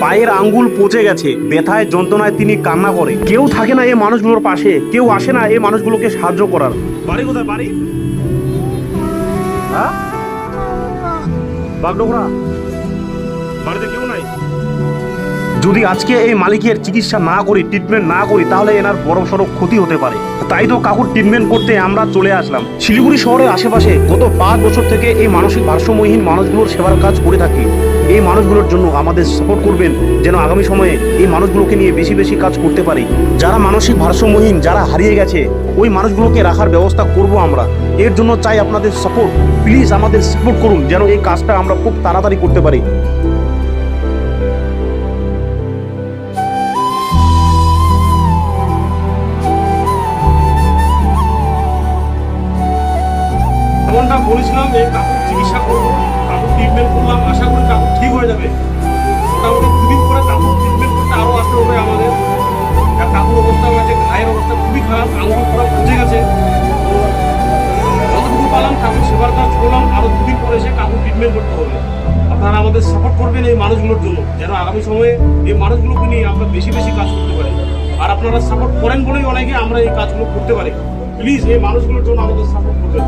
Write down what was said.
পায়ের আঙ্গুল পচে গেছে, ব্যথায় যন্ত্রণায় তিনি কান্না করে। কেউ থাকে না এই মানুষগুলোর পাশে, কেউ আসে না এই মানুষগুলোকে সাহায্য করার। বাড়ি কোথায়? বাড়ি হ্যাঁ বাগডোগরা, বাড়িতে কেউ নাই? যদি আজকে এই মালিকের চিকিৎসা না করি, ট্রিটমেন্ট না করি, তাহলে এনার বড় সড়ো ক্ষতি হতে পারে। তাই তো কাকুর ট্রিটমেন্ট করতে আমরা চলে আসলাম। শিলিগুড়ি শহরের আশেপাশে গত 5 বছর থেকে এই মানসিক ভারসাম্যহীন মানুষগুলোর সেবার কাজ করে থাকি। এই মানুষগুলোর জন্য আমাদের সাপোর্ট করবেন, যেন আগামী সময়ে এই মানুষগুলোকে নিয়ে বেশি বেশি কাজ করতে পারি। যারা মানসিক ভারসাম্যহীন, যারা হারিয়ে গেছে, ওই মানুষগুলোকে রাখার ব্যবস্থা করব আমরা। এর জন্য চাই আপনাদের সাপোর্ট। প্লিজ আমাদের সাপোর্ট করুন, যেন এই কাজটা আমরা খুব তাড়াতাড়ি করতে পারি। এমনটা বলেছিলাম, এই কাকুর চিকিৎসা করবো, কাকুর ট্রিটমেন্ট করলাম, আশা করি কাকুর ঠিক হয়ে যাবে। মোটামুটি 2 দিন পরে কাকুর ট্রিটমেন্ট করতে আরও আসতে হবে আমাদের। কাকুর অবস্থা হয়েছে, ঘায়ের অবস্থা খুবই খারাপ, আঙুল পুরো পচে গেছে। যতটুকু পারলাম কাকুর সেবার কাজ করলাম, আরও 2 দিন পরে এসে কাকুর ট্রিটমেন্ট করতে হবে। আপনারা আমাদের সাপোর্ট করবেন এই মানুষগুলোর জন্য, যেন আগামী সময়ে এই মানুষগুলোকে নিয়ে আমরা বেশি বেশি কাজ করতে পারি। আর আপনারা সাপোর্ট করেন বলেই অনেকে আমরা এই কাজগুলো করতে পারি। প্লিজ এই মানুষগুলোর জন্য আমাদের সাপোর্ট করবেন।